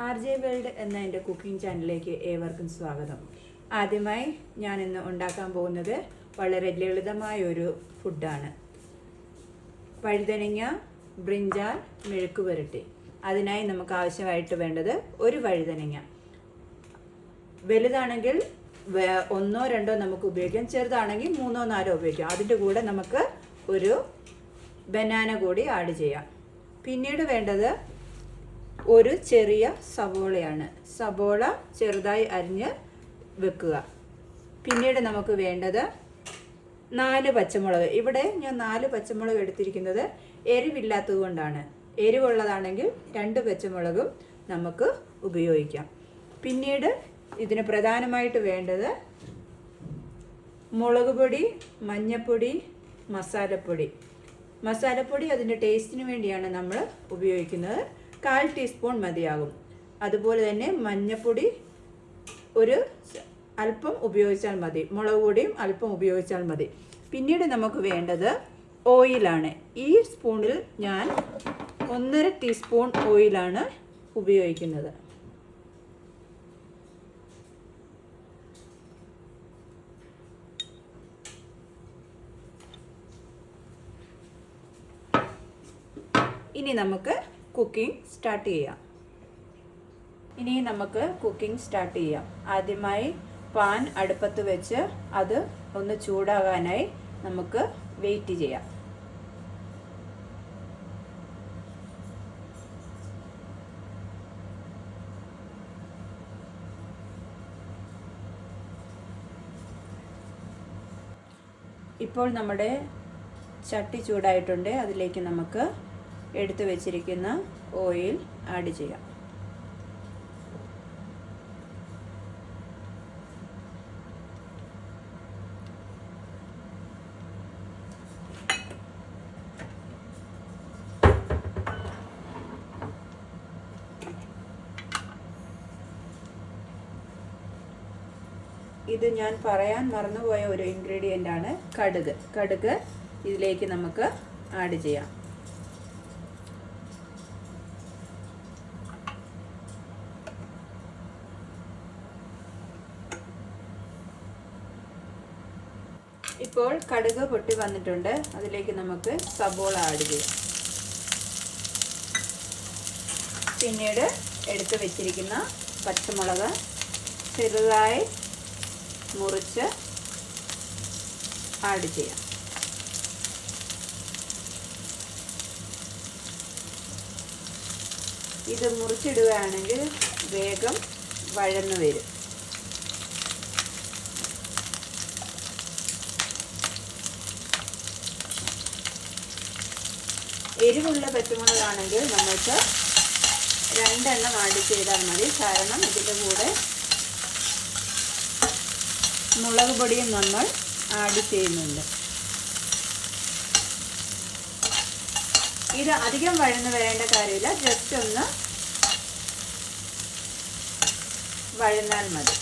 RJ world എന്ന എൻ്റെ cooking ചാനലിലേക്ക് ഏവർക്കും സ്വാഗതം. ആദ്യമായി ഞാൻ ഇന്ന് ഉണ്ടാക്കാൻ പോകുന്നത് വളരെ ലളിതമായ ഒരു ഫുഡാണ്. വഴുതനങ്ങ ബ്രിഞ്ചാൾ മെഴുക്ക് പുരട്ടി. അതിനായി നമുക്ക് ആവശ്യമായിട്ട് വേണ്ടത് ഒരു വഴുതനങ്ങ. വലുതാണെങ്കിൽ ഒന്നോ രണ്ടോ നമുക്ക് ഉപയോഗിക്കാം, ചെറുതാണെങ്കിൽ 3-4 ഉപയോഗിക്കാം. അതിൻ്റെ കൂടെ നമുക്ക് ഒരു ബനാന കൂടി ആഡ് ചെയ്യാം. പിന്നീട് വേണ്ടത് ഒരു ചെറിയ സവോളയാണ്. സവോള ചെറുതായി അരിഞ്ഞ് വെക്കുക. പിന്നീട് നമുക്ക് വേണ്ടത് 4 പച്ചമുളക്. ഇവിടെ ഞാൻ 4 പച്ചമുളക് എടുത്തിരിക്കുന്നത് എരിവില്ലാത്തത് കൊണ്ടാണ്. എരിവുള്ളതാണെങ്കിൽ 2 പച്ചമുളകും നമുക്ക് ഉപയോഗിക്കാം. പിന്നീട് ഇതിന് പ്രധാനമായിട്ട് വേണ്ടത് മുളക് പൊടി, മഞ്ഞൾപ്പൊടി, മസാലപ്പൊടി അതിൻ്റെ ടേസ്റ്റിന് വേണ്ടിയാണ് നമ്മൾ ഉപയോഗിക്കുന്നത്. 1/4 ടീസ്പൂൺ മതിയാകും. അതുപോലെ തന്നെ മഞ്ഞൾപ്പൊടി ഒരു അല്പം ഉപയോഗിച്ചാൽ മതി, മുളക് പൊടിയും അല്പം ഉപയോഗിച്ചാൽ മതി. പിന്നീട് നമുക്ക് വേണ്ടത് ഓയിലാണ്. ഈ സ്പൂണിൽ ഞാൻ 1.5 ടീസ്പൂൺ ഓയിലാണ് ഉപയോഗിക്കുന്നത്. ഇനി നമുക്ക് കുക്കിംഗ് സ്റ്റാർട്ട് ചെയ്യാം. ആദ്യമായി പാൻ അടുപ്പത്ത് വെച്ച് അത് ഒന്ന് ചൂടാകാനായി നമുക്ക് വെയിറ്റ് ചെയ്യാം. ഇപ്പോൾ നമ്മുടെ ചട്ടി ചൂടായിട്ടുണ്ട്. അതിലേക്ക് നമുക്ക് എടുത്തു വെച്ചിരിക്കുന്ന ഓയിൽ ആഡ് ചെയ്യാം. ഇത് ഞാൻ പറയാൻ മറന്നുപോയ ഒരു ഇൻഗ്രീഡിയൻ്റ് ആണ് കടുക്. ഇതിലേക്ക് നമുക്ക് ആഡ് ചെയ്യാം. ഇപ്പോൾ കടുക് പൊട്ടി വന്നിട്ടുണ്ട്. അതിലേക്ക് നമുക്ക് സബോള ആഡ് ചെയ്യാം. പിന്നീട് എടുത്തു വെച്ചിരിക്കുന്ന പച്ചമുളക് ചെറുതായി മുറിച്ച് ആഡ് ചെയ്യാം. ഇത് മുറിച്ചിടുകയാണെങ്കിൽ വേഗം വഴന്നു വരും. എരിവുള്ള പച്ചമുളകാണെങ്കിൽ നമുക്ക് 2 എണ്ണം ആഡ് ചെയ്താൽ മതി. കാരണം ഇതിൻ്റെ കൂടെ മുളക് പൊടിയും നമ്മൾ ആഡ് ചെയ്യുന്നുണ്ട്. ഇത് അധികം വഴന്ന് വരേണ്ട കാര്യമില്ല, ജസ്റ്റ് ഒന്ന് വഴന്നാൽ മതി.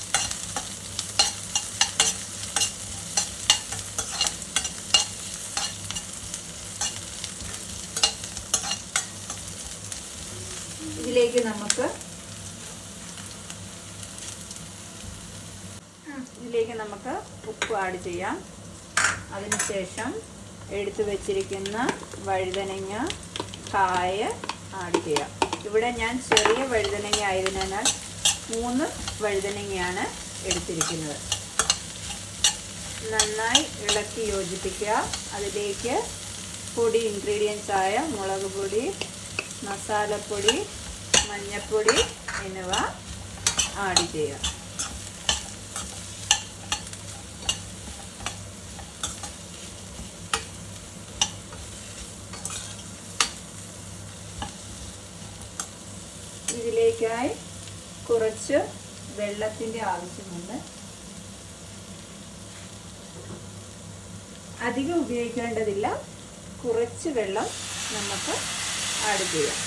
ഇതിലേക്ക് നമുക്ക് ഉപ്പ് ആഡ് ചെയ്യാം. അതിനുശേഷം എടുത്തു വെച്ചിരിക്കുന്ന വഴുതനങ്ങ കായ ആഡ് ചെയ്യാം. ഇവിടെ ഞാൻ ചെറിയ വഴുതനങ്ങ ആയതിനാൽ 3 വഴുതനങ്ങയാണ് എടുത്തിരിക്കുന്നത്. നന്നായി ഇളക്കി യോജിപ്പിക്കുക. അതിലേക്ക് പൊടി ഇൻഗ്രീഡിയൻസ് ആയ മുളക് പൊടി, മസാലപ്പൊടി, മഞ്ഞൾപ്പൊടി എന്നിവ ആഡ് ചെയ്യുക. ഇതിലേക്കായി കുറച്ച് വെള്ളത്തിൻ്റെ ആവശ്യമുണ്ട്. അധികം ഉപയോഗിക്കേണ്ടതില്ല, കുറച്ച് വെള്ളം നമുക്ക് ആഡ് ചെയ്യാം.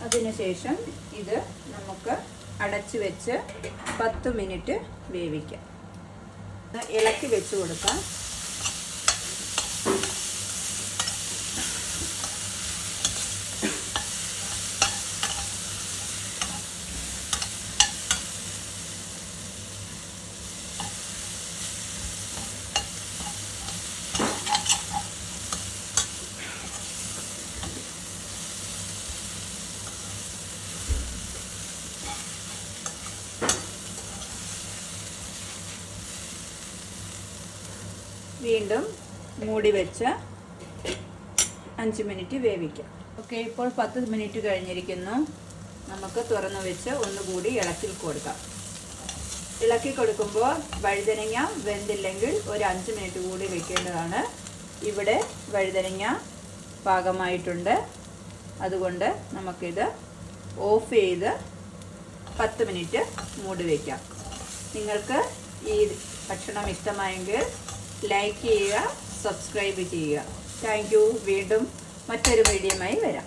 അതിനുശേഷം ഇത് നമുക്ക് അടച്ചു വെച്ച് 10 മിനിറ്റ് വേവിക്കാം. ഇളക്കി വെച്ച് കൊടുക്കാം. വീണ്ടും മൂടി വെച്ച് 5 മിനിറ്റ് വേവിക്കാം. ഓക്കെ, ഇപ്പോൾ 10 മിനിറ്റ് കഴിഞ്ഞിരിക്കുന്നു. നമുക്ക് തുറന്നു വെച്ച് ഒന്നുകൂടി ഇളക്കി കൊടുക്കാം. ഇളക്കി കൊടുക്കുമ്പോൾ വഴുതനങ്ങ വെന്തില്ലെങ്കിൽ ഒരു 5 മിനിറ്റ് കൂടി വെക്കേണ്ടതാണ്. ഇവിടെ വഴുതനങ്ങ പാകമായിട്ടുണ്ട്. അതുകൊണ്ട് നമുക്കിത് ഓഫ് ചെയ്ത് 10 മിനിറ്റ് മൂടി വയ്ക്കാം. നിങ്ങൾക്ക് ഈ ഭക്ഷണം ഇഷ്ടമായെങ്കിൽ ലൈക്ക് ചെയ്യുക, സബ്സ്ക്രൈബ് ചെയ്യുക. Thank you. വീണ്ടും മറ്റൊരു വീഡിയോയുമായി വരാം.